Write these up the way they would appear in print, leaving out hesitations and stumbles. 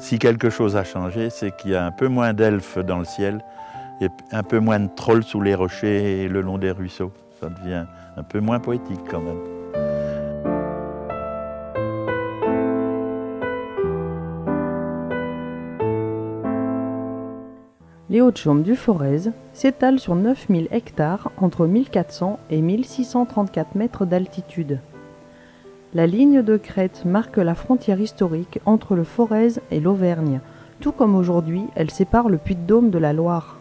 Si quelque chose a changé, c'est qu'il y a un peu moins d'elfes dans le ciel et un peu moins de trolls sous les rochers et le long des ruisseaux. Ça devient un peu moins poétique quand même. Les Hautes-Chaumes du Forez s'étalent sur 9000 hectares entre 1400 et 1634 mètres d'altitude. La ligne de crête marque la frontière historique entre le Forez et l'Auvergne, tout comme aujourd'hui elle sépare le Puy-de-Dôme de la Loire.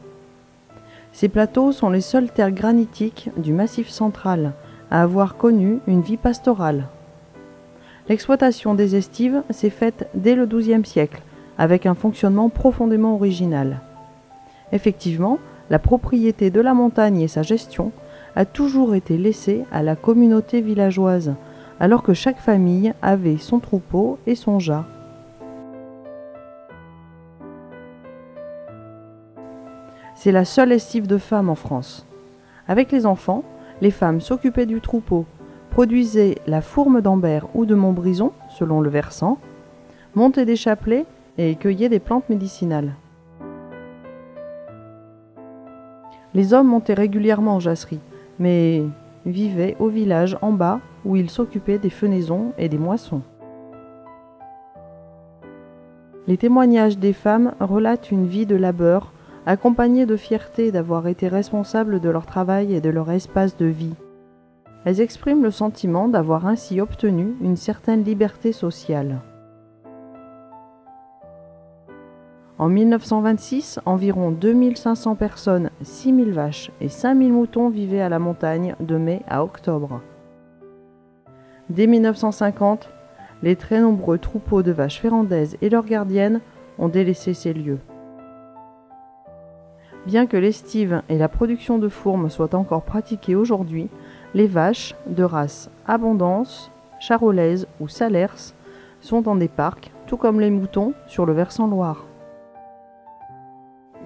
Ces plateaux sont les seules terres granitiques du Massif central à avoir connu une vie pastorale. L'exploitation des estives s'est faite dès le XIIe siècle, avec un fonctionnement profondément original. Effectivement, la propriété de la montagne et sa gestion a toujours été laissée à la communauté villageoise, alors que chaque famille avait son troupeau et son jas. C'est la seule estive de femmes en France. Avec les enfants, les femmes s'occupaient du troupeau, produisaient la fourme d'Ambert ou de Montbrison, selon le versant, montaient des chapelets et cueillaient des plantes médicinales. Les hommes montaient régulièrement en jasserie, mais vivaient au village en bas où ils s'occupaient des fenaisons et des moissons. Les témoignages des femmes relatent une vie de labeur, accompagnée de fierté d'avoir été responsables de leur travail et de leur espace de vie. Elles expriment le sentiment d'avoir ainsi obtenu une certaine liberté sociale. En 1926, environ 2500 personnes, 6000 vaches et 5000 moutons vivaient à la montagne de mai à octobre. Dès 1950, les très nombreux troupeaux de vaches ferrandaises et leurs gardiennes ont délaissé ces lieux. Bien que l'estive et la production de fourme soient encore pratiquées aujourd'hui, les vaches de race Abondance, Charolaise ou Salers sont dans des parcs, tout comme les moutons sur le versant Loire.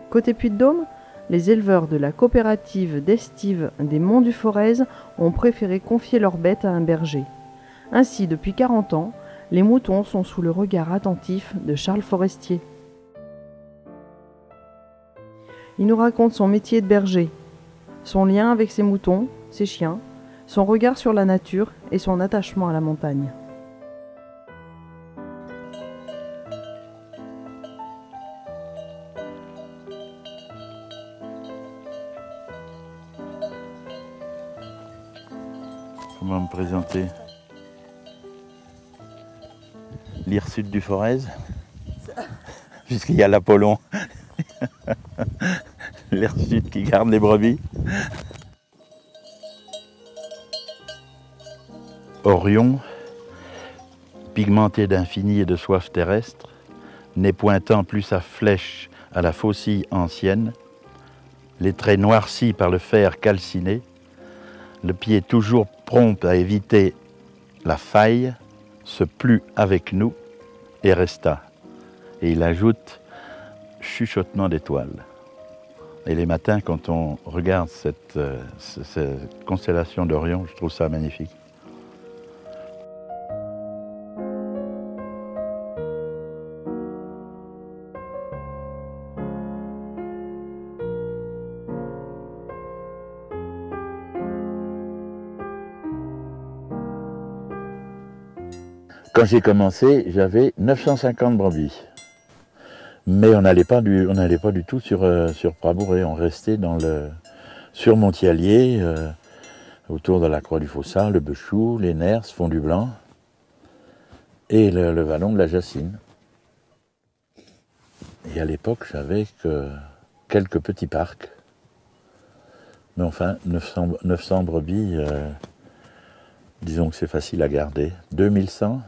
Côté Puy-de-Dôme, les éleveurs de la coopérative d'estive des Monts du Forez ont préféré confier leurs bêtes à un berger. Ainsi, depuis 40 ans, les moutons sont sous le regard attentif de Charles Forestier. Il nous raconte son métier de berger, son lien avec ses moutons, ses chiens, son regard sur la nature et son attachement à la montagne. Comment me présenter? L'Hirsute du Forez, puisqu'il y a l'Apollon, l'Hirsute qui garde les brebis. Orion, pigmenté d'infini et de soif terrestre, nez pointant plus sa flèche à la faucille ancienne, les traits noircis par le fer calciné, le pied toujours prompt à éviter la faille, se plut avec nous et resta. Et il ajoute chuchotement d'étoiles. Et les matins, quand on regarde cette constellation d'Orion, je trouve ça magnifique. Quand j'ai commencé, j'avais 950 brebis. Mais on n'allait pas du tout sur Prabouret. On restait sur Montialier, autour de la Croix du Fossat, le Bechou, les Ners, Fond-du-Blanc et le vallon de la Jacine. Et à l'époque, j'avais que quelques petits parcs. Mais enfin, 900 brebis, disons que c'est facile à garder. 2100.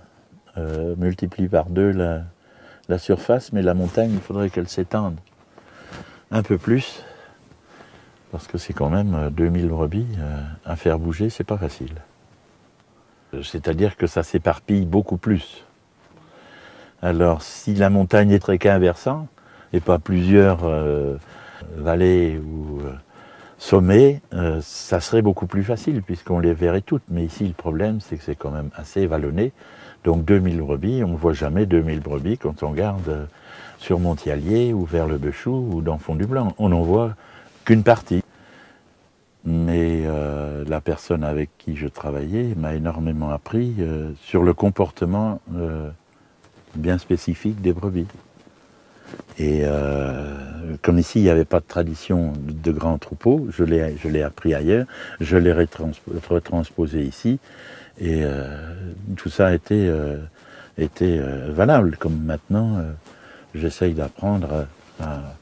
Multiplie par 2 la surface, mais la montagne, il faudrait qu'elle s'étende un peu plus, parce que c'est quand même 2000 brebis, à faire bouger, c'est pas facile. C'est-à-dire que ça s'éparpille beaucoup plus. Alors, si la montagne est très qu'un versant, et pas plusieurs vallées ou sommets, ça serait beaucoup plus facile, puisqu'on les verrait toutes. Mais ici, le problème, c'est que c'est quand même assez vallonné. Donc 2000 brebis, on ne voit jamais 2000 brebis quand on regarde sur Montialier ou vers le Bechou ou dans Fond-du-Blanc. On n'en voit qu'une partie. Mais la personne avec qui je travaillais m'a énormément appris sur le comportement bien spécifique des brebis. Et comme ici, il n'y avait pas de tradition de grands troupeaux, je l'ai appris ailleurs, je l'ai retransposé ici, et tout ça a été valable. Comme maintenant, j'essaye d'apprendre à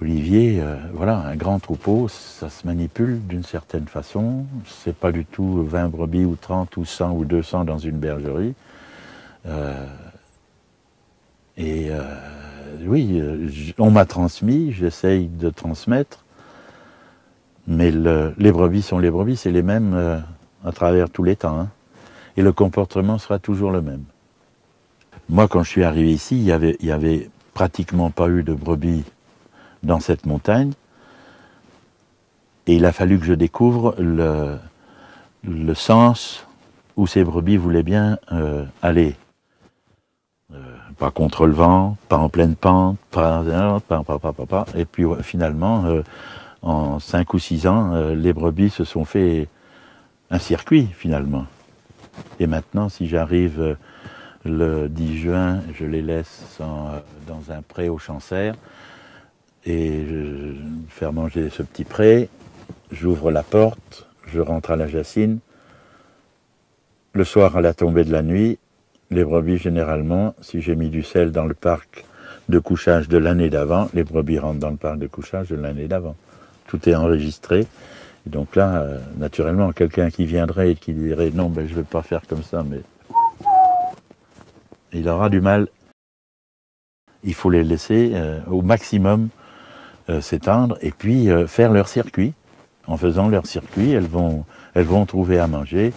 Olivier, voilà, un grand troupeau, ça se manipule d'une certaine façon. C'est pas du tout 20 brebis ou 30 ou 100 ou 200 dans une bergerie. Oui, on m'a transmis, j'essaye de transmettre, mais les brebis sont les brebis, c'est les mêmes à travers tous les temps. Hein. Et le comportement sera toujours le même. Moi, quand je suis arrivé ici, il y avait pratiquement pas eu de brebis dans cette montagne, et il a fallu que je découvre le sens où ces brebis voulaient bien aller. Pas contre le vent, pas en pleine pente, pas. Et puis finalement, en 5 ou 6 ans, les brebis se sont fait un circuit finalement. Et maintenant, si j'arrive le 10 juin, je les laisse dans un pré au Chancer, et je faire manger ce petit pré, j'ouvre la porte, je rentre à la Jacine. Le soir, à la tombée de la nuit, les brebis, généralement, si j'ai mis du sel dans le parc de couchage de l'année d'avant, les brebis rentrent dans le parc de couchage de l'année d'avant. Tout est enregistré. Et donc là, naturellement, quelqu'un qui viendrait et qui dirait « Non, ben, je ne vais pas faire comme ça », mais il aura du mal. Il faut les laisser au maximum s'étendre et puis faire leur circuit. En faisant leur circuit, elles vont trouver à manger.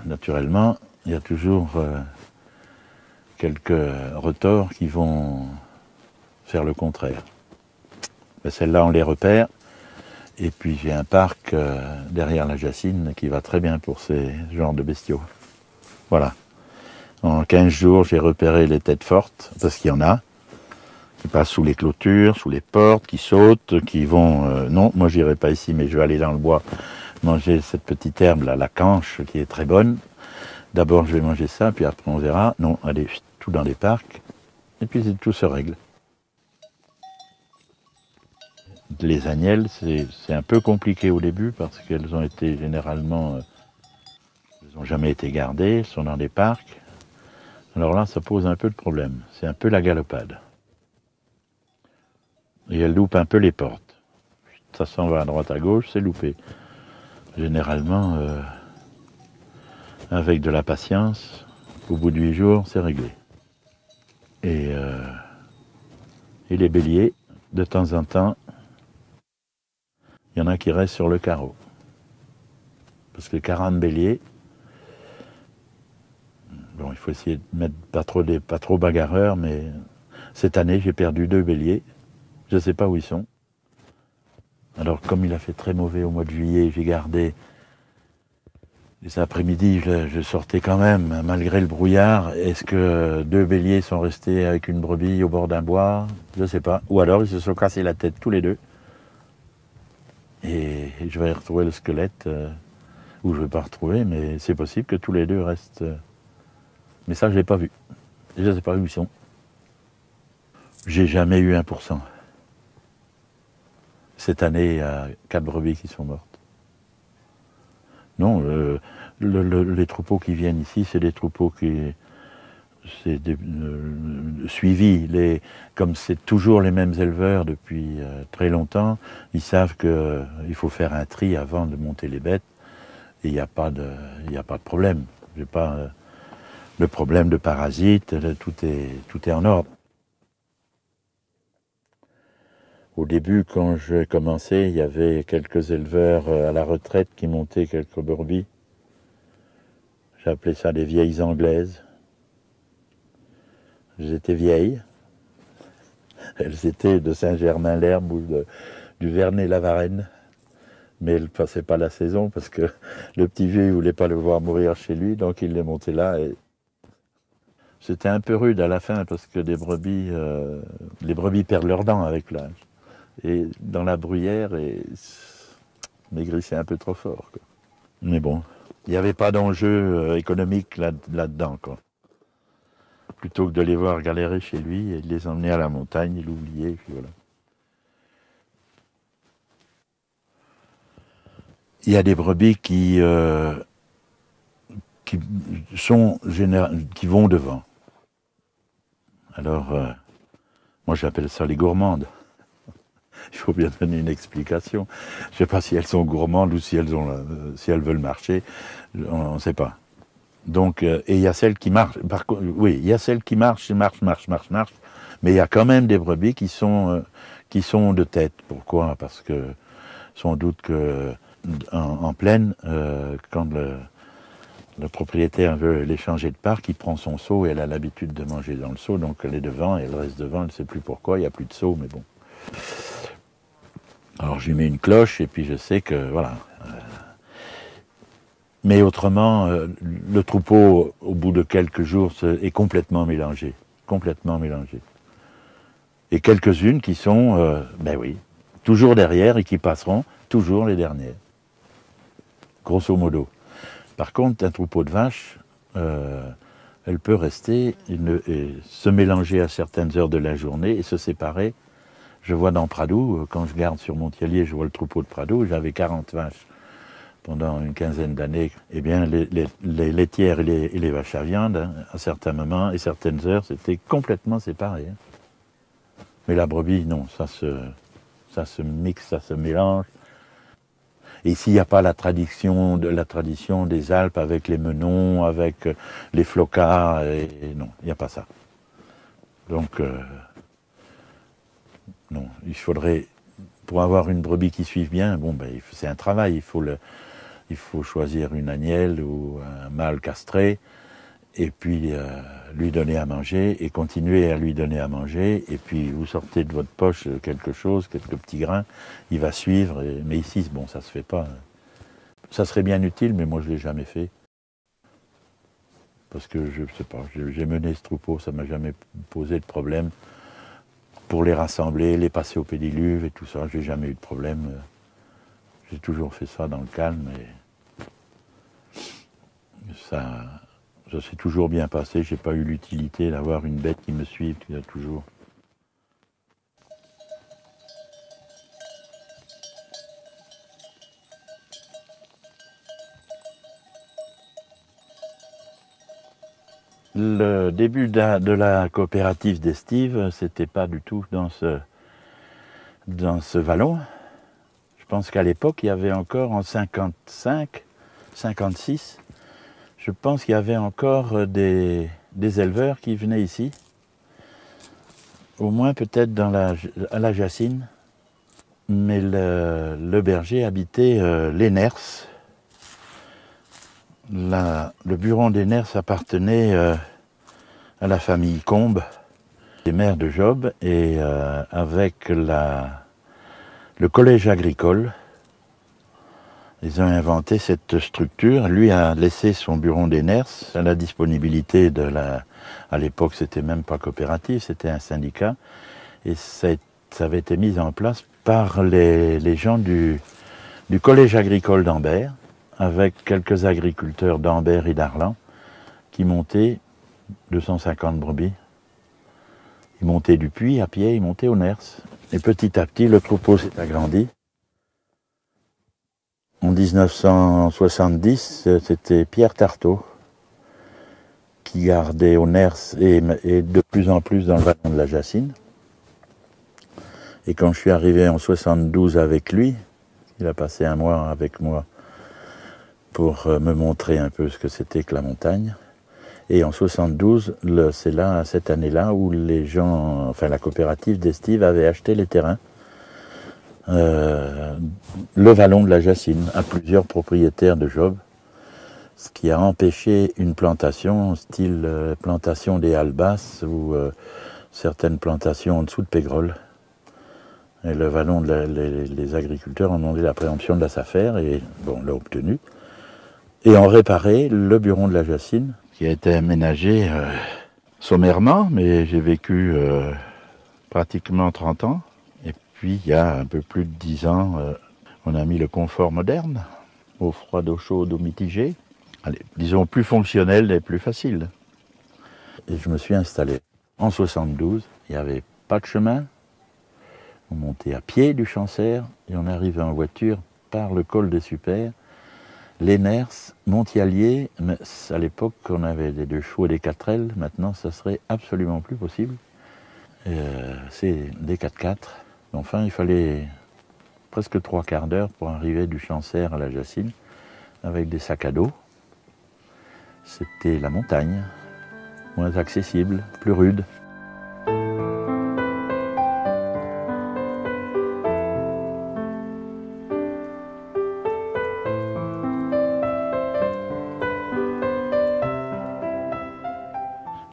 Naturellement, il y a toujours quelques retors qui vont faire le contraire. Celles-là, on les repère. Et puis j'ai un parc derrière la Jacine qui va très bien pour ces genres de bestiaux. Voilà. En 15 jours, j'ai repéré les têtes fortes, parce qu'il y en a, qui passent sous les clôtures, sous les portes, qui sautent, qui vont... non, moi j'irai pas ici, mais je vais aller dans le bois manger cette petite herbe, là, la canche, qui est très bonne. D'abord je vais manger ça, puis après on verra. Non, allez, tout dans les parcs, et puis tout se règle. Les agnelles, c'est un peu compliqué au début, parce qu'elles ont été généralement... elles n'ont jamais été gardées, elles sont dans des parcs. Alors là, ça pose un peu de problème. C'est un peu la galopade. Et elle loupe un peu les portes. Ça s'en va à droite à gauche, c'est loupé. Généralement, avec de la patience, au bout de 8 jours, c'est réglé. Et les béliers, de temps en temps, il y en a qui restent sur le carreau. Parce que 40 béliers, bon, il faut essayer de mettre pas trop bagarreurs, mais cette année, j'ai perdu 2 béliers. Je ne sais pas où ils sont. Alors, comme il a fait très mauvais au mois de juillet, j'ai gardé les après-midi, je sortais quand même, malgré le brouillard. Est-ce que 2 béliers sont restés avec une brebis au bord d'un bois? Je ne sais pas. Ou alors, ils se sont cassés la tête tous les deux. Et je vais retrouver le squelette, ou je ne vais pas retrouver, mais c'est possible que tous les deux restent. Mais ça, je ne l'ai pas vu. Et je ne sais pas où ils sont. J'ai jamais eu 1%. Cette année, il y a 4 brebis qui sont mortes. Non, les troupeaux qui viennent ici, c'est des troupeaux qui... c'est suivis. Comme c'est toujours les mêmes éleveurs depuis très longtemps, ils savent qu'il faut faire un tri avant de monter les bêtes. Et il n'y a pas de problème. J'ai pas le problème de parasites, tout est en ordre. Au début, quand j'ai commencé, il y avait quelques éleveurs à la retraite qui montaient quelques brebis. J'appelais ça des vieilles anglaises. Elles étaient vieilles. Elles étaient de Saint-Germain-l'Herbe ou du Vernet-la-Varenne. Mais elle ne passait pas la saison parce que le petit vieux ne voulait pas le voir mourir chez lui, donc il l'est monté là. Et c'était un peu rude à la fin parce que les brebis perdent leurs dents avec l'âge. Et dans la bruyère, et maigrissaient un peu trop fort, quoi. Mais bon, il n'y avait pas d'enjeu économique là-dedans, quoi. Plutôt que de les voir galérer chez lui et de les emmener à la montagne, et l'oublier, puis voilà. Il y a des brebis qui vont devant. Alors, moi j'appelle ça les gourmandes. Il faut bien donner une explication. Je ne sais pas si elles sont gourmandes ou si elles veulent marcher, on ne sait pas. Donc, et il y a celles qui marchent, oui, il y a celles qui marchent, mais il y a quand même des brebis qui sont de tête. Pourquoi? Parce que, sans doute que en plaine, quand le propriétaire veut les changer de parc, il prend son seau et elle a l'habitude de manger dans le seau, donc elle est devant et elle reste devant, elle ne sait plus pourquoi, il n'y a plus de seau, mais bon. Alors je lui mets une cloche et puis je sais que, voilà. Mais autrement, le troupeau, au bout de quelques jours, est complètement mélangé. Complètement mélangé. Et quelques-unes qui sont, ben oui, toujours derrière et qui passeront toujours les dernières. Grosso modo. Par contre, un troupeau de vaches, elle peut rester et se mélanger à certaines heures de la journée et se séparer. Je vois dans Pradoux, quand je garde sur Montialier, je vois le troupeau de Pradoux, j'avais 40 vaches pendant une quinzaine d'années. Eh bien, les laitières et les vaches à viande, hein, à certains moments et certaines heures, c'était complètement séparé. Hein. Mais la brebis, non, ça se mixe, ça se mélange. Et s'il n'y a pas la tradition des Alpes avec les menons, avec les flocas, et non, il n'y a pas ça. Donc, non, il faudrait, pour avoir une brebis qui suive bien, bon, ben, c'est un travail, il faut choisir une agnelle ou un mâle castré, et puis lui donner à manger, et continuer à lui donner à manger, et puis vous sortez de votre poche quelque chose, quelques petits grains, il va suivre, mais ici, bon, ça se fait pas. Ça serait bien utile, mais moi je ne l'ai jamais fait. Parce que je sais pas, j'ai mené ce troupeau, ça ne m'a jamais posé de problème. Pour les rassembler, les passer au pédiluve et tout ça, j'ai jamais eu de problème. J'ai toujours fait ça dans le calme et ça s'est toujours bien passé. J'ai pas eu l'utilité d'avoir une bête qui me suive toujours. Le début de la coopérative d'Estive, c'était pas du tout dans ce vallon. Je pense qu'à l'époque, il y avait encore en 55, 56, je pense qu'il y avait encore des éleveurs qui venaient ici. Au moins peut-être à la Jacine. Mais le berger habitait les Ners. Le buron des Ners appartenait à la famille Combes, des mères de Job, et avec le collège agricole, ils ont inventé cette structure. Lui a laissé son bureau des Ners à la disponibilité à l'époque c'était même pas coopérative, c'était un syndicat, et ça avait été mis en place par les gens du collège agricole d'Ambert, avec quelques agriculteurs d'Ambert et d'Arlan, qui montaient 250 brebis. Ils montaient du puits à pied, ils montaient aux Ners. Et petit à petit, le troupeau s'est agrandi. En 1970, c'était Pierre Tarteau qui gardait aux Ners et de plus en plus dans le vallon de la Jacine. Et quand je suis arrivé en 72 avec lui, il a passé un mois avec moi pour me montrer un peu ce que c'était que la montagne. Et en 72, c'est là, cette année-là, où la coopérative d'Estive avait acheté les terrains, le vallon de la Jacine, à plusieurs propriétaires de Job, ce qui a empêché une plantation, style plantation des Halles basses ou certaines plantations en dessous de Pégrolles. Et le vallon, les agriculteurs ont demandé la préemption de la SAFER et bon, on l'a obtenu. Et ont réparé le buron de la Jacine, qui a été aménagé sommairement, mais j'ai vécu pratiquement 30 ans. Et puis il y a un peu plus de 10 ans, on a mis le confort moderne, eau froide, eau chaude, eau mitigée. Allez, disons plus fonctionnel et plus facile. Et je me suis installé. En 72, il n'y avait pas de chemin. On montait à pied du Champsaire et on arrivait en voiture par le col des Supers, les Ners, Montialier. Mais à l'époque, on avait des 2 chevaux et des 4L. Maintenant, ça serait absolument plus possible. C'est des 4x4. Enfin, il fallait presque 3/4 d'heure pour arriver du Champsaire à la Jacine avec des sacs à dos. C'était la montagne, moins accessible, plus rude.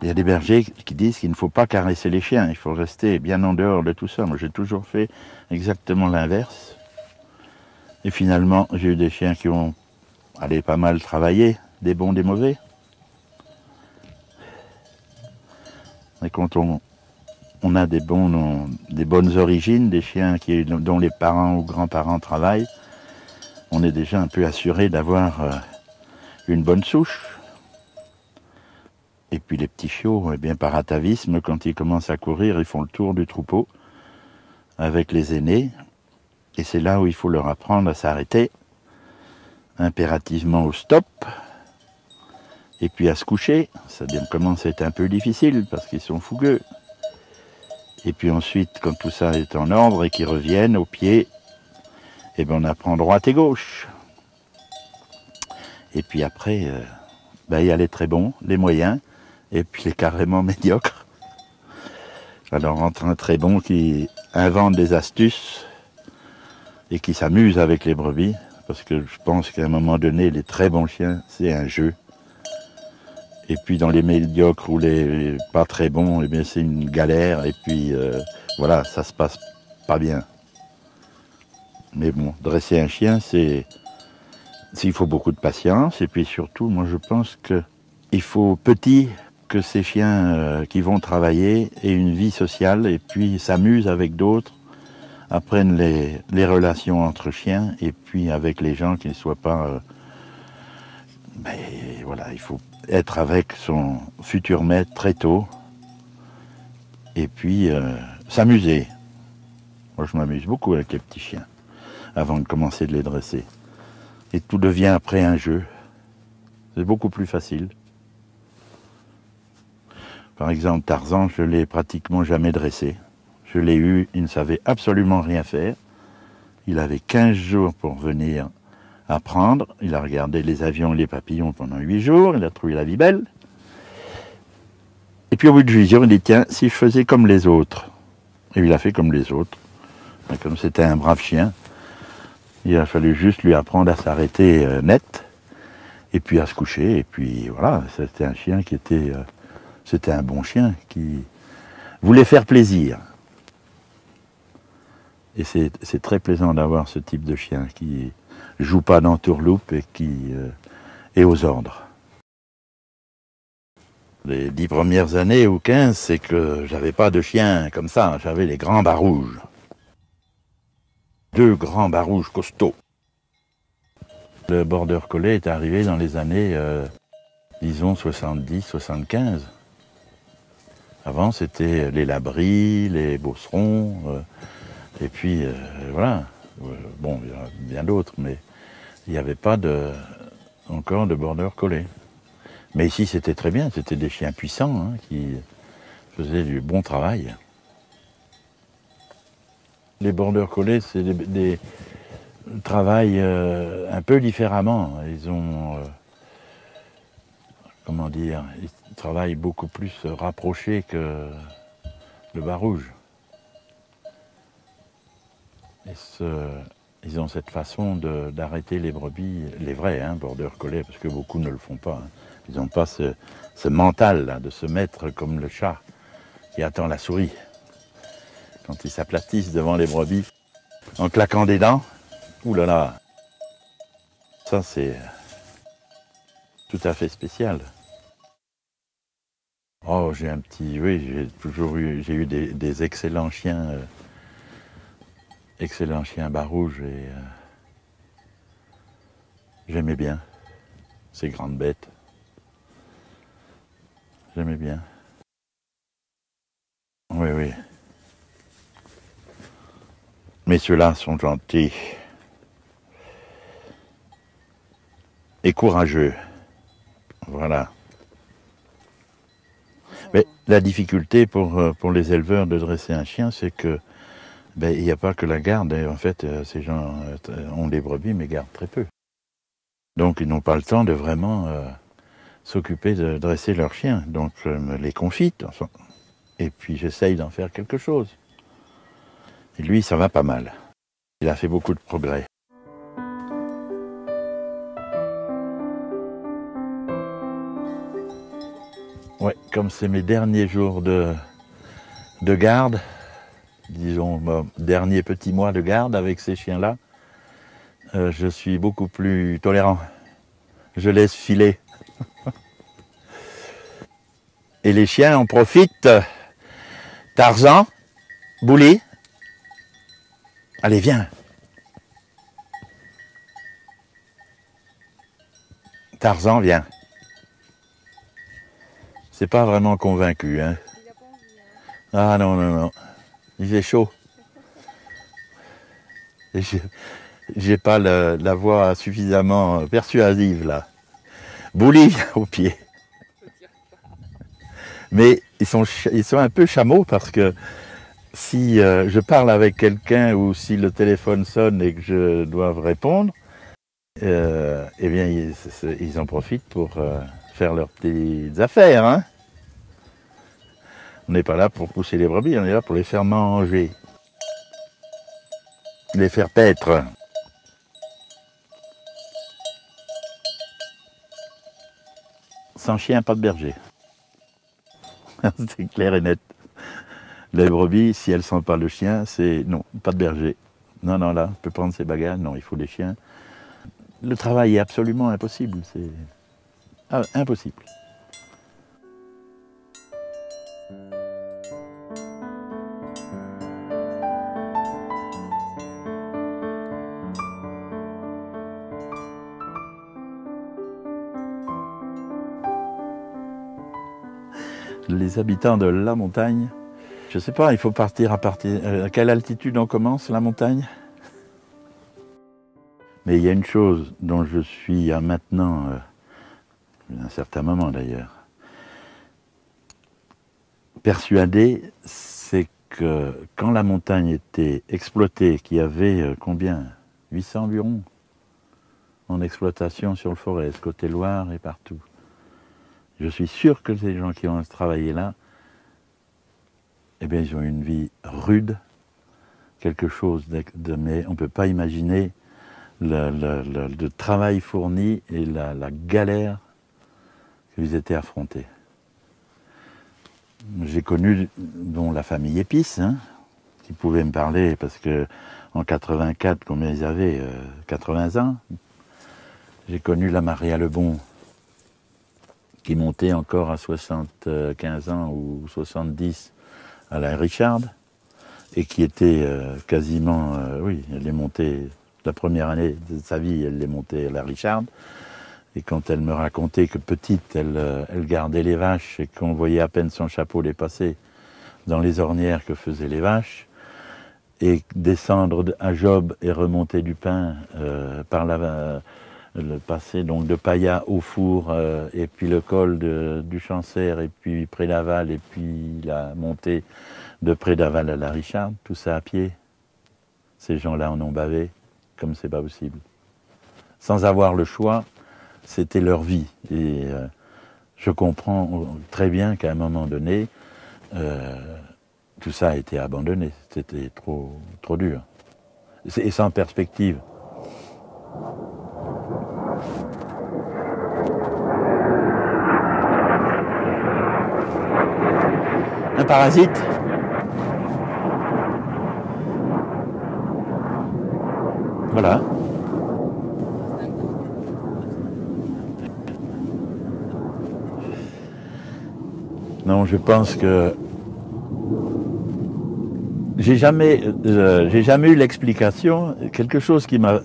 Il y a des bergers qui disent qu'il ne faut pas caresser les chiens, il faut rester bien en dehors de tout ça. Moi, j'ai toujours fait exactement l'inverse. Et finalement, j'ai eu des chiens qui ont pas mal travaillé, des bons, des mauvais. Et quand on a des bonnes origines, des chiens dont les parents ou grands-parents travaillent, on est déjà un peu assuré d'avoir une bonne souche. Et puis les petits chiots, eh bien, par atavisme, quand ils commencent à courir, ils font le tour du troupeau avec les aînés. Et c'est là où il faut leur apprendre à s'arrêter, impérativement au stop, et puis à se coucher. Ça commence à être un peu difficile parce qu'ils sont fougueux. Et puis ensuite, quand tout ça est en ordre et qu'ils reviennent au pied, eh bien, on apprend droite et gauche. Et puis après, il y a les très bons, les moyens, et puis les carrément médiocres. Alors entre un très bon qui invente des astuces et qui s'amuse avec les brebis, parce que je pense qu'à un moment donné, les très bons chiens, c'est un jeu. Et puis dans les médiocres ou les pas très bons, eh bien c'est une galère, et puis voilà, ça se passe pas bien. Mais bon, dresser un chien, il faut beaucoup de patience, et puis surtout, moi je pense qu'il faut petit que ces chiens qui vont travailler aient une vie sociale et puis s'amusent avec d'autres, apprennent les relations entre chiens et puis avec les gens qui ne soient pas... voilà, il faut être avec son futur maître très tôt et puis s'amuser. Moi je m'amuse beaucoup avec les petits chiens avant de commencer de les dresser. Et tout devient après un jeu. C'est beaucoup plus facile. Par exemple, Tarzan, je ne l'ai pratiquement jamais dressé. Je l'ai eu, il ne savait absolument rien faire. Il avait 15 jours pour venir apprendre. Il a regardé les avions et les papillons pendant 8 jours. Il a trouvé la vie belle. Et puis au bout de 8 jours, il dit, tiens, si je faisais comme les autres. Et il a fait comme les autres. Et comme c'était un brave chien, il a fallu juste lui apprendre à s'arrêter net. Et puis à se coucher. Et puis voilà, c'était un chien qui était... C'était un bon chien qui voulait faire plaisir. Et c'est très plaisant d'avoir ce type de chien qui joue pas d'entourloupe et qui est aux ordres. Les 10 premières années ou 15, c'est que j'avais pas de chien comme ça, j'avais les grands bas rouges. 2 grands bas rouges costauds. Le border collie est arrivé dans les années, disons, 70, 75. Avant, c'était les labris, les beaucerons, et puis voilà. Bon, il y en a bien d'autres, mais il n'y avait pas encore de border collie. Mais ici, c'était très bien, c'était des chiens puissants qui faisaient du bon travail. Les border collie, c'est des travaillent un peu différemment. Ils ont, comment dire, ils travaillent beaucoup plus rapprochés que le bas rouge. Ils ont cette façon d'arrêter les brebis, les vrais border collie, parce que beaucoup ne le font pas. Ils n'ont pas ce mental là, de se mettre comme le chat qui attend la souris. quand ils s'aplatissent devant les brebis, en claquant des dents. Ouh là là, ça c'est tout à fait spécial. Oh, oui, j'ai eu des excellents chiens bas rouges et j'aimais bien ces grandes bêtes. J'aimais bien. Oui, oui. Mais ceux-là sont gentils et courageux. Voilà. Mais la difficulté pour les éleveurs de dresser un chien, c'est que il n'y a pas que la garde. En fait, ces gens ont des brebis, mais gardent très peu. Donc, ils n'ont pas le temps de vraiment s'occuper de dresser leurs chiens. Donc, je me les confie, et puis j'essaye d'en faire quelque chose. Et lui, ça va pas mal. Il a fait beaucoup de progrès. Ouais, comme c'est mes derniers jours de garde, disons mon dernier petit mois de garde avec ces chiens-là, je suis beaucoup plus tolérant. Je laisse filer. Et les chiens en profitent. Tarzan, Bouli, allez viens. Tarzan, viens. C'est pas vraiment convaincu, hein. Ah non, non, non. Il fait chaud. J'ai pas la voix suffisamment persuasive là. Bouli, viens au pied. Mais ils sont un peu chameaux parce que si je parle avec quelqu'un ou si le téléphone sonne et que je dois répondre, eh bien ils en profitent pour faire leurs petites affaires, hein. On n'est pas là pour pousser les brebis, on est là pour les faire manger, les faire paître. Sans chien, pas de berger. C'est clair et net. Les brebis, si elles ne sentent pas le chien, c'est non, pas de berger. Non, non, là, on peut prendre ses bagages, non, il faut des chiens. Le travail est absolument impossible, c'est impossible. Les habitants de la montagne, je sais pas, il faut partir à quelle altitude on commence la montagne? Mais il y a une chose dont je suis maintenant, à un certain moment d'ailleurs, persuadé, c'est que quand la montagne était exploitée, qu'il y avait combien? 800 environ en exploitation sur le Forez, côté Loire et partout. Je suis sûr que ces gens qui ont travaillé là, eh bien, ils ont une vie rude, quelque chose mais on ne peut pas imaginer le travail fourni et la galère qu'ils étaient affrontés. J'ai connu dont la famille Épice, hein, qui pouvait me parler, parce que en 84, combien ils avaient 80 ans. J'ai connu la Maria Lebon, qui montait encore à 75 ans ou 70 à la Richard, et qui était quasiment, oui, elle est montée, la première année de sa vie, elle est montée à la Richard. Et quand elle me racontait que petite, elle gardait les vaches et qu'on voyait à peine son chapeau dépasser dans les ornières que faisaient les vaches, et descendre à Job et remonter du pain par le passé donc de Paya au four, et puis le col du Chancer, et puis Prédaval, et puis la montée de Prédaval à la Richard, tout ça à pied. Ces gens-là en ont bavé, comme c'est pas possible. Sans avoir le choix, c'était leur vie. Et je comprends très bien qu'à un moment donné, tout ça a été abandonné. C'était trop dur. Et sans perspective. Un parasite? Voilà. Non, je pense que j'ai jamais eu l'explication. Quelque chose qui m'a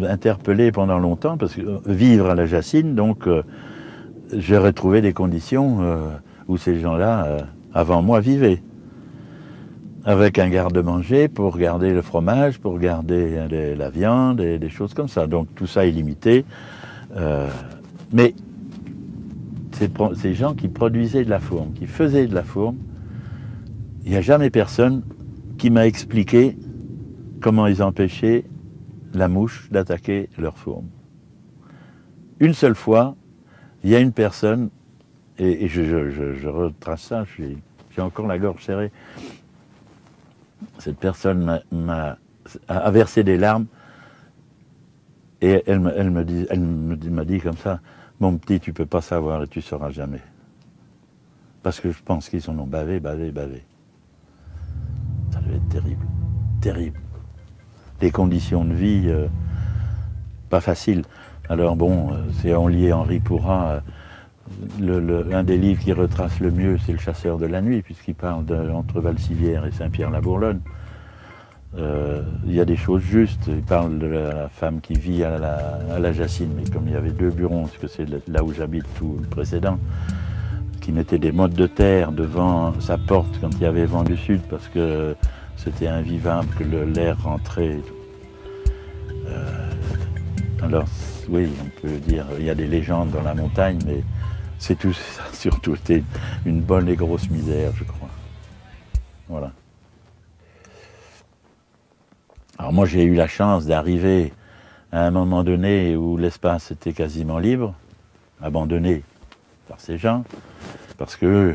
interpellé pendant longtemps, parce que vivre à la Jacine, donc j'ai retrouvé des conditions où ces gens-là, avant moi, vivaient. Avec un garde-manger pour garder le fromage, pour garder la viande et des choses comme ça. Donc tout ça est limité. Mais ces gens qui produisaient de la fourme, qui faisaient de la fourme, il n'y a jamais personne qui m'a expliqué comment ils empêchaient la mouche d'attaquer leur fourme. Une seule fois, il y a une personne, et je retrace ça, j'ai encore la gorge serrée. Cette personne a versé des larmes et elle m'a dit comme ça, mon petit, tu ne peux pas savoir et tu ne sauras jamais. Parce que je pense qu'ils en ont bavé. Ça devait être terrible, terrible. Des conditions de vie pas faciles. Alors bon, c'est en lié Henri Pourrat. Un des livres qui retrace le mieux, c'est Le Chasseur de la nuit, puisqu'il parle entre Valcivière et Saint-Pierre-la-Bourlonne. Il y a des choses justes. Il parle de la femme qui vit à la Jacine, mais comme il y avait 2 burons, parce que c'est là où j'habite tout le précédent, qui mettait des mottes de terre devant sa porte quand il y avait vent du sud, parce que c'était invivable, que l'air rentrait. Et tout. Alors oui, on peut dire, il y a des légendes dans la montagne, mais ça a surtout été une bonne et grosse misère, je crois. Voilà. Alors moi, j'ai eu la chance d'arriver à un moment donné où l'espace était quasiment libre, abandonné par ces gens, parce que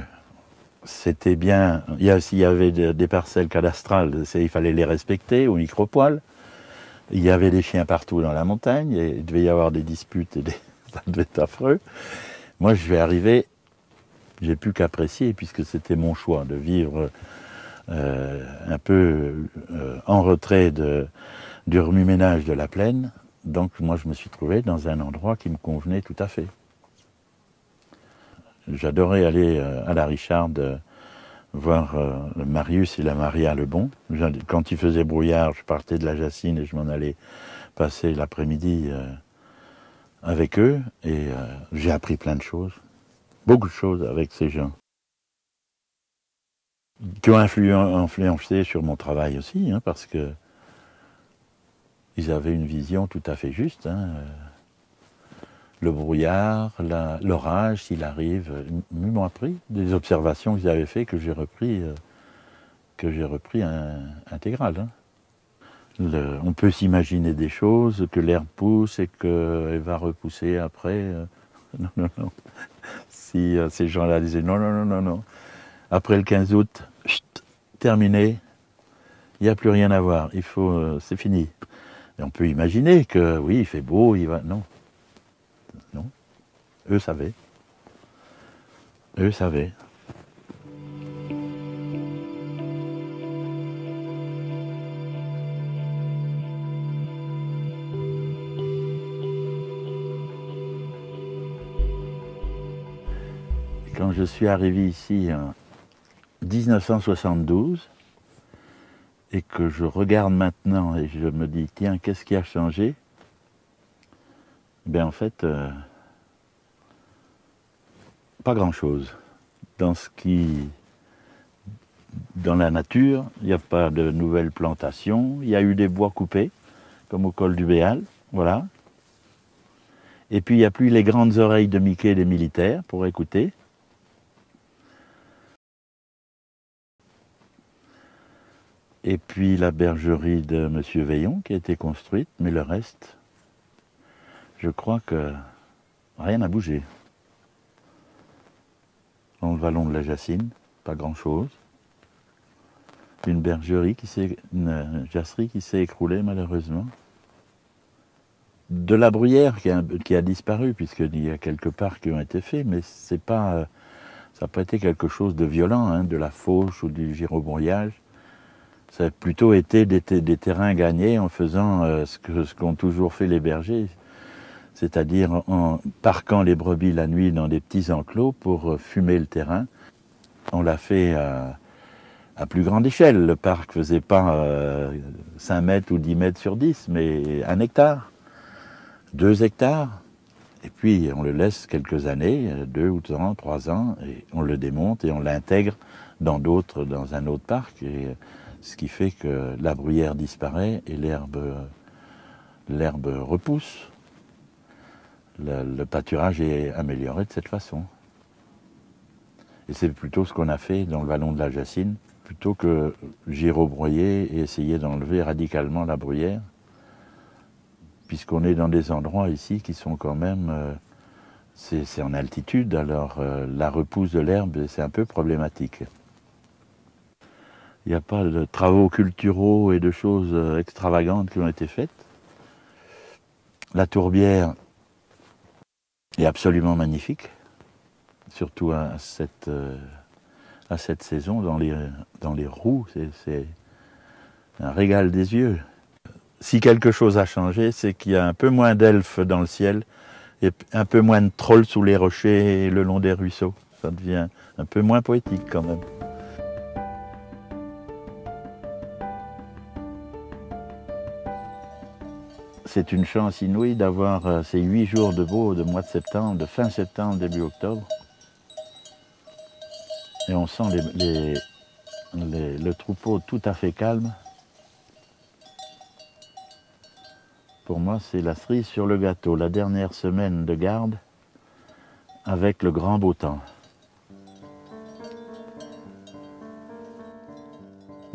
c'était bien. Il y avait des parcelles cadastrales, il fallait les respecter au micro-poil. Il y avait des chiens partout dans la montagne, et il devait y avoir des disputes, ça devait être affreux. Moi, je vais arriver, j'ai plus qu'apprécier, puisque c'était mon choix de vivre un peu en retrait du remue-ménage de la plaine. Donc moi, je me suis trouvé dans un endroit qui me convenait tout à fait. J'adorais aller à la Richarde voir Marius et la Maria Lebon. Quand il faisait brouillard, je partais de la Jacine et je m'en allais passer l'après-midi avec eux. Et j'ai appris plein de choses, beaucoup de choses avec ces gens, qui ont influencé sur mon travail aussi, hein, parce que ils avaient une vision tout à fait juste. Hein. Le brouillard, l'orage, s'il arrive, ils m'ont appris des observations qu'ils avaient faites que j'ai repris intégral. Hein. On peut s'imaginer des choses, que l'herbe pousse et qu'elle va repousser après. Non. Si ces gens-là disaient non. Après le 15 août, terminé, il n'y a plus rien à voir, c'est fini. Et on peut imaginer que oui, il fait beau, il va. Non. Eux savaient. Quand je suis arrivé ici en 1972, et que je regarde maintenant et je me dis, tiens, qu'est-ce qui a changé? Ben en fait, pas grand-chose. Dans la nature, il n'y a pas de nouvelles plantations, il y a eu des bois coupés, comme au col du Béal, voilà. Et puis il n'y a plus les grandes oreilles de Mickey des militaires pour écouter. Et puis la bergerie de M. Veillon qui a été construite, mais le reste, je crois que rien n'a bougé. Dans le vallon de la Jacine, pas grand-chose. Une jasserie qui s'est écroulée malheureusement. De la bruyère qui a disparu, puisqu'il y a quelques parcs qui ont été faits, mais ça n'a pas été quelque chose de violent, hein, de la fauche ou du girobrouillage. Ça a plutôt été des terrains gagnés en faisant ce qu'ont toujours fait les bergers, c'est-à-dire en parquant les brebis la nuit dans des petits enclos pour fumer le terrain. On l'a fait à plus grande échelle. Le parc ne faisait pas 5 mètres ou 10 mètres sur 10, mais 1 hectare, 2 hectares. Et puis on le laisse quelques années, 2 ou 3 ans, et on le démonte et on l'intègre dans un autre parc. Et ce qui fait que la bruyère disparaît et l'herbe repousse. Le pâturage est amélioré de cette façon. Et c'est plutôt ce qu'on a fait dans le vallon de la Jacine, plutôt que gyrobroyer et essayer d'enlever radicalement la bruyère, puisqu'on est dans des endroits ici qui sont quand même... c'est en altitude, alors la repousse de l'herbe, c'est un peu problématique. Il n'y a pas de travaux culturaux et de choses extravagantes qui ont été faites. La tourbière est absolument magnifique, surtout à cette saison, dans les roux, c'est un régal des yeux. Si quelque chose a changé, c'est qu'il y a un peu moins d'elfes dans le ciel et un peu moins de trolls sous les rochers et le long des ruisseaux. Ça devient un peu moins poétique quand même. C'est une chance inouïe d'avoir ces 8 jours de beau de mois de septembre, de fin septembre, début octobre. Et on sent le troupeau tout à fait calme. Pour moi, c'est la cerise sur le gâteau, la dernière semaine de garde avec le grand beau temps.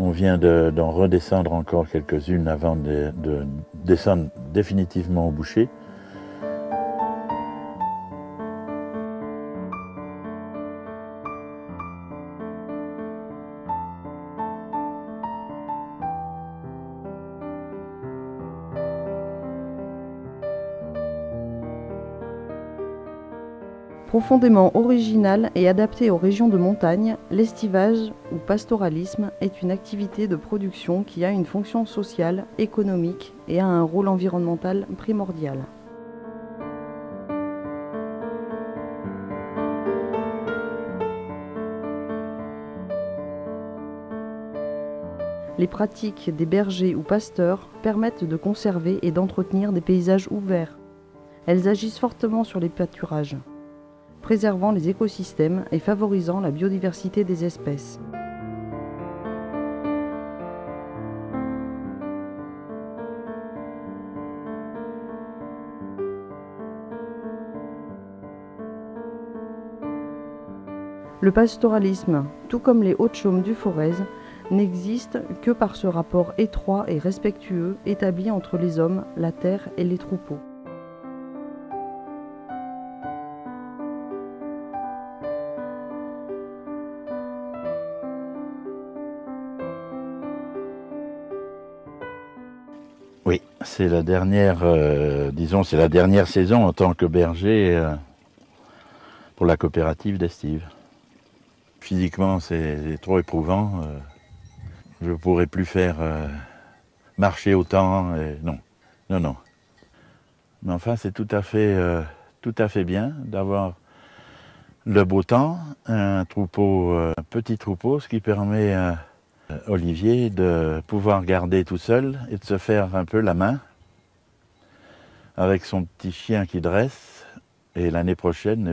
On vient d'en redescendre encore quelques-unes avant de descendre définitivement au boucher. Profondément original et adapté aux régions de montagne, l'estivage ou pastoralisme est une activité de production qui a une fonction sociale, économique et a un rôle environnemental primordial. Les pratiques des bergers ou pasteurs permettent de conserver et d'entretenir des paysages ouverts. Elles agissent fortement sur les pâturages, préservant les écosystèmes et favorisant la biodiversité des espèces. Le pastoralisme, tout comme les Hautes-Chaumes du Forez, n'existe que par ce rapport étroit et respectueux établi entre les hommes, la terre et les troupeaux. Oui, c'est la dernière, c'est la dernière saison en tant que berger pour la coopérative d'Estive. Physiquement, c'est trop éprouvant. Je ne pourrais plus faire marcher autant. Non. Mais enfin, c'est tout à fait bien d'avoir le beau temps, un petit troupeau, ce qui permet Olivier de pouvoir garder tout seul et de se faire un peu la main avec son petit chien qui dresse. Et l'année prochaine,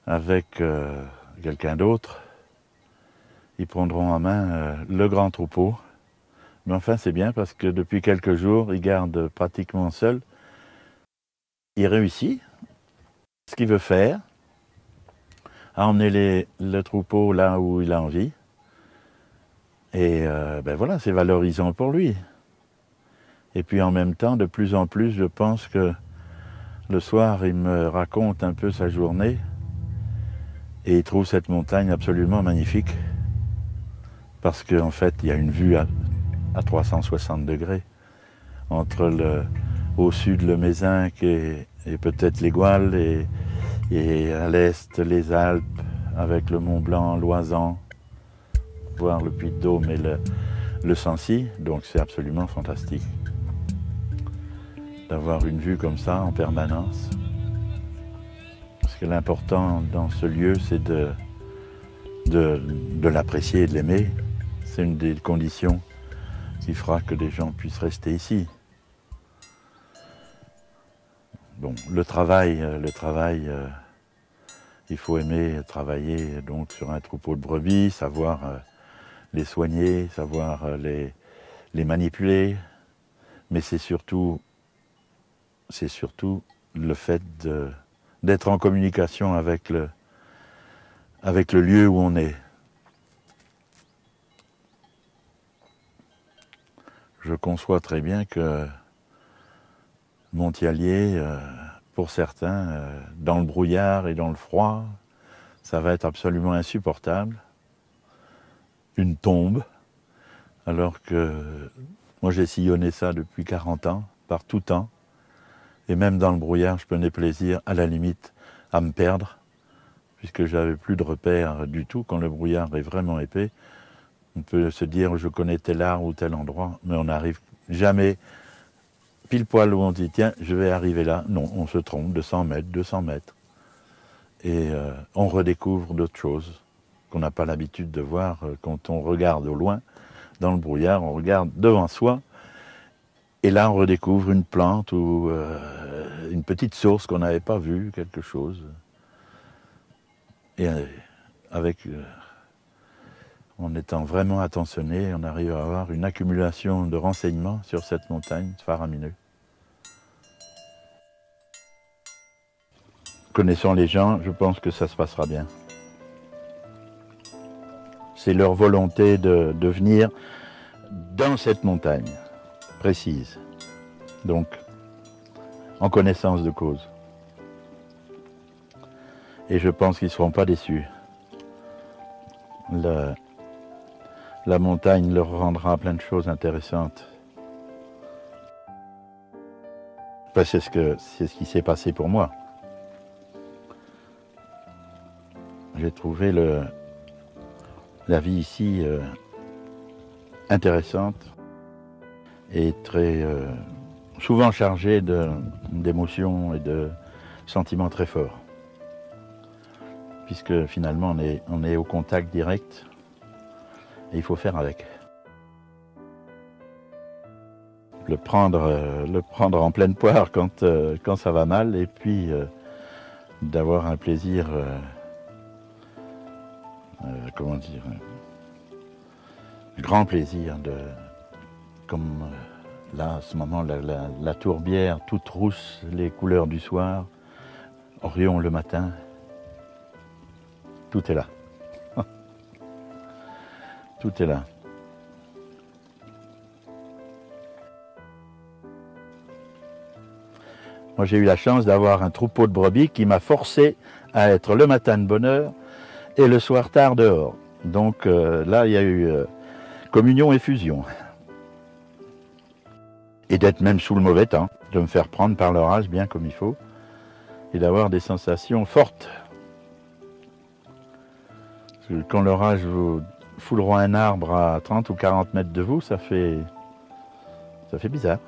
avec quelqu'un d'autre, ils prendront en main le grand troupeau. Mais enfin, c'est bien parce que depuis quelques jours, il garde pratiquement seul. Il réussit ce qu'il veut faire, à emmener le troupeau là où il a envie. Et voilà, c'est valorisant pour lui. Et puis en même temps, de plus en plus, je pense que le soir, il me raconte un peu sa journée et il trouve cette montagne absolument magnifique parce qu'en fait, il y a une vue à 360 degrés entre au sud le Mézenc et peut-être les Gouales et à l'est les Alpes avec le Mont Blanc, l'Oisans. voir le Puy-de-Dôme et le Sancy, donc c'est absolument fantastique d'avoir une vue comme ça en permanence. Parce que l'important dans ce lieu, c'est de l'apprécier et de l'aimer. C'est une des conditions qui fera que les gens puissent rester ici. Bon, le travail, il faut aimer travailler donc sur un troupeau de brebis, savoir les soigner, savoir les manipuler, mais c'est surtout le fait d'être en communication avec le lieu où on est. Je conçois très bien que Montialier, pour certains, dans le brouillard et dans le froid, ça va être absolument insupportable. Une tombe, alors que moi j'ai sillonné ça depuis 40 ans, par tout temps. Et même dans le brouillard, je prenais plaisir, à la limite, à me perdre, puisque j'avais plus de repères du tout. Quand le brouillard est vraiment épais, on peut se dire je connais tel arbre ou tel endroit, mais on n'arrive jamais pile poil où on dit tiens, je vais arriver là. Non, on se trompe de 100 mètres, 200 mètres. Et on redécouvre d'autres choses qu'on n'a pas l'habitude de voir quand on regarde au loin. Dans le brouillard, on regarde devant soi. Et là, on redécouvre une plante ou une petite source qu'on n'avait pas vue, quelque chose. Et en étant vraiment attentionné, on arrive à avoir une accumulation de renseignements sur cette montagne faramineux. Connaissant les gens, je pense que ça se passera bien. C'est leur volonté de venir dans cette montagne précise, donc en connaissance de cause. Et je pense qu'ils ne seront pas déçus. La montagne leur rendra plein de choses intéressantes. Ben, c'est ce qui s'est passé pour moi. J'ai trouvé la vie ici intéressante et très souvent chargée d'émotions et de sentiments très forts. Puisque finalement on est au contact direct et il faut faire avec. Le prendre en pleine poire quand ça va mal et puis d'avoir un plaisir, comment dire, un grand plaisir comme là, à ce moment, la tourbière toute rousse, les couleurs du soir, Orion le matin, tout est là. Tout est là. Moi, j'ai eu la chance d'avoir un troupeau de brebis qui m'a forcé à être le matin de bonne heure et le soir tard dehors. Donc là, il y a eu communion et fusion. Et d'être même sous le mauvais temps, de me faire prendre par l'orage bien comme il faut, et d'avoir des sensations fortes. Parce que quand l'orage vous foudroie un arbre à 30 ou 40 mètres de vous, ça fait bizarre.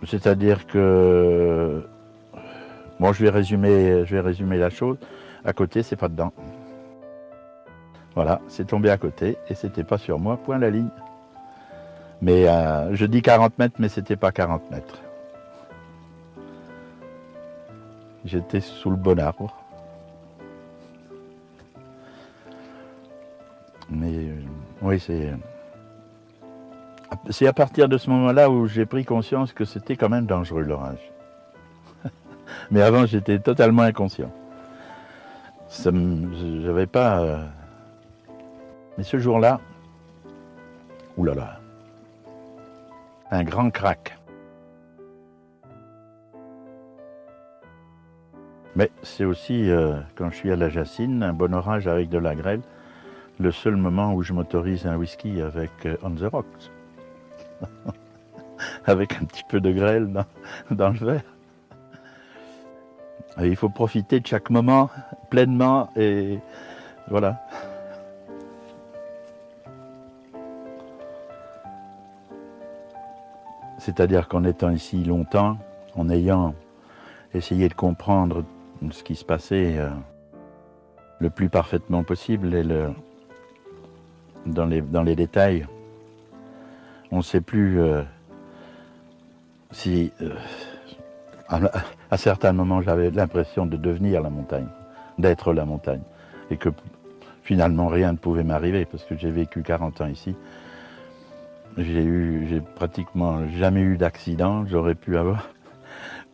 C'est-à-dire que, bon, je vais résumer la chose. À côté, c'est pas dedans. Voilà, c'est tombé à côté et c'était pas sur moi, point la ligne. Mais je dis 40 mètres, mais c'était pas 40 mètres. J'étais sous le bon arbre. Mais oui, c'est à partir de ce moment-là où j'ai pris conscience que c'était quand même dangereux l'orage. Mais avant, j'étais totalement inconscient. J'avais pas... Mais ce jour-là, oulala, un grand crack. Mais c'est aussi, quand je suis à la Jacine, un bon orage avec de la grêle, le seul moment où je m'autorise un whisky avec On the Rocks. Avec un petit peu de grêle dans le verre. Et il faut profiter de chaque moment pleinement et Voilà. C'est-à-dire qu'en étant ici longtemps, en ayant essayé de comprendre ce qui se passait le plus parfaitement possible et dans les détails, on ne sait plus si à certains moments j'avais l'impression de devenir la montagne, d'être la montagne, et que finalement rien ne pouvait m'arriver parce que j'ai vécu 40 ans ici. J'ai pratiquement jamais eu d'accident, j'aurais pu avoir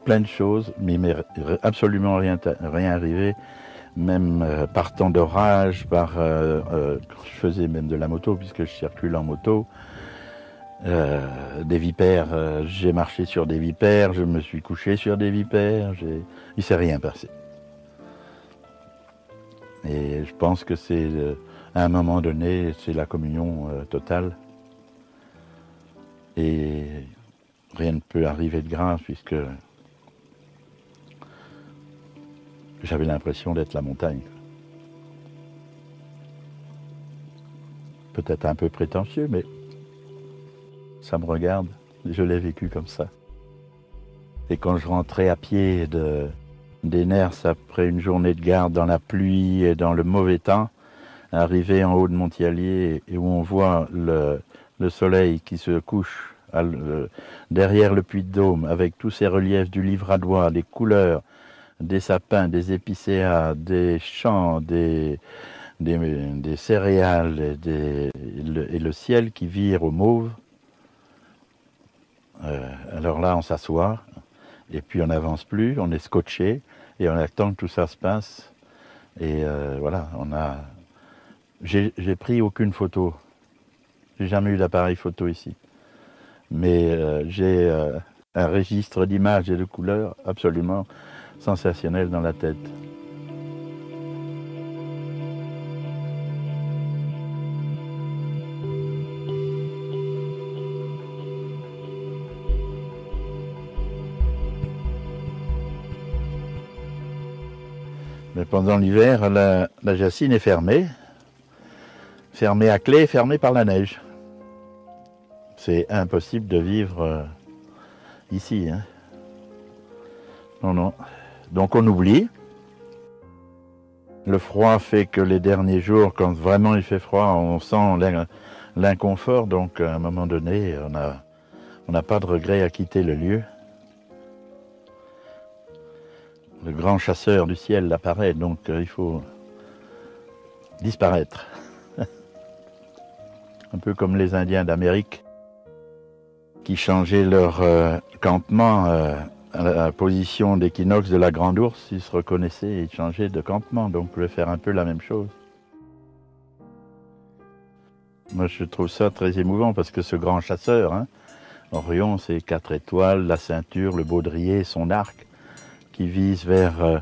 plein de choses, mais il m'est absolument rien arrivé, même par temps d'orage, quand je faisais même de la moto, puisque je circule en moto, des vipères, j'ai marché sur des vipères, je me suis couché sur des vipères, il ne s'est rien passé. Et je pense que c'est, à un moment donné, c'est la communion totale. Et rien ne peut arriver de grave puisque j'avais l'impression d'être la montagne. Peut-être un peu prétentieux, mais ça me regarde, je l'ai vécu comme ça. Et quand je rentrais à pied des Ners après une journée de garde dans la pluie et dans le mauvais temps, arriver en haut de Montialier et où on voit le soleil qui se couche derrière le Puy de Dôme avec tous ces reliefs du Livradois, les couleurs des sapins, des épicéas, des champs, des céréales et le ciel qui vire au mauve. Alors là, on s'assoit et puis on n'avance plus, on est scotché et on attend que tout ça se passe. Et voilà, j'ai pris aucune photo. J'ai jamais eu d'appareil photo ici. Mais j'ai un registre d'images et de couleurs absolument sensationnel dans la tête. Mais pendant l'hiver, la Jacine est fermée à clé, fermée par la neige. C'est impossible de vivre ici. Hein. Non, non. Donc on oublie. Le froid fait que les derniers jours, quand vraiment il fait froid, on sent l'inconfort. Donc à un moment donné, on n'a pas de regret à quitter le lieu. Le grand chasseur du ciel apparaît, donc il faut disparaître. Un peu comme les Indiens d'Amérique qui changeaient leur campement à la position d'équinoxe de la Grande Ourse. Ils se reconnaissaient et ils changeaient de campement, donc je vais faire un peu la même chose. Moi je trouve ça très émouvant parce que ce grand chasseur, hein, Orion, c'est 4 étoiles, la ceinture, le baudrier, son arc, qui vise vers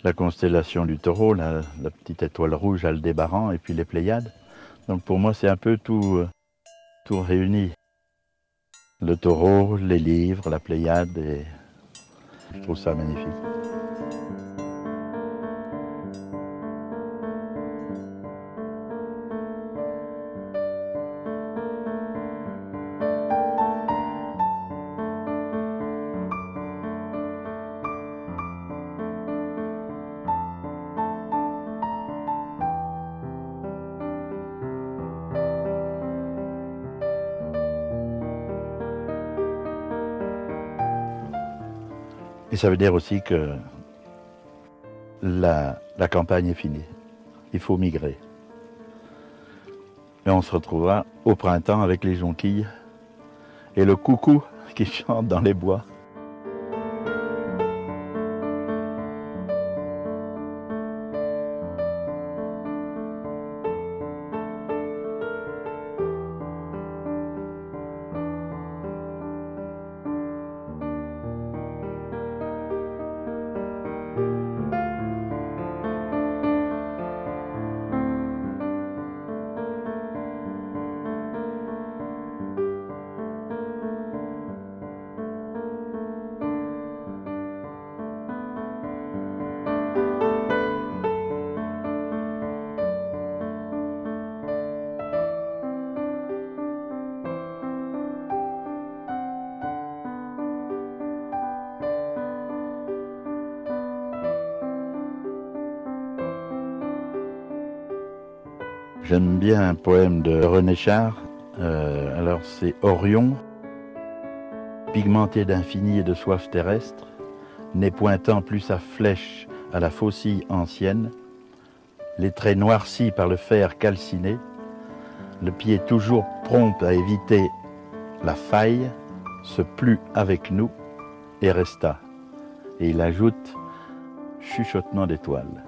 la constellation du Taureau, la petite étoile rouge Aldébaran et puis les Pléiades. Donc pour moi c'est un peu tout réuni. Le Taureau, les livres, la Pléiade, et je trouve ça magnifique. Et ça veut dire aussi que la campagne est finie. Il faut migrer. Et on se retrouvera au printemps avec les jonquilles et le coucou qui chante dans les bois. J'aime bien un poème de René Char, alors c'est Orion, pigmenté d'infini et de soif terrestre, n'est pointant plus sa flèche à la faucille ancienne, les traits noircis par le fer calciné, le pied toujours prompt à éviter la faille, se plut avec nous et resta. Et il ajoute chuchotement d'étoiles.